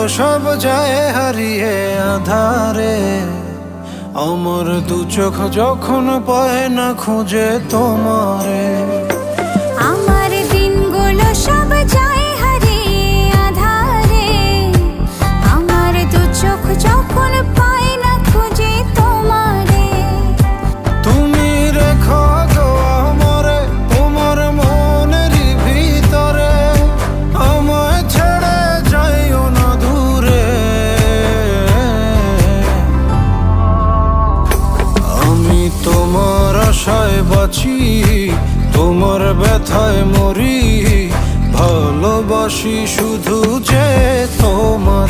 সব যায় হারিয়ে আধারে। আমার দু চোখ যখন পায় না খুঁজে তোমারে। আমার দিনগুলো সব যায় হারিয়ে আঁধারে। আমার দু চোখ যখন পায় না খুঁজে তোমারে। তুমি রেখো গো আমারে তোমার মনেরই ভিতরে, আমায় ছেড়ে যাইও না দূরে। আমি তোমার আশায় বাঁচি, তোমার ব্যথায় মরি, ভালোবাসি শুধু যে তোমার।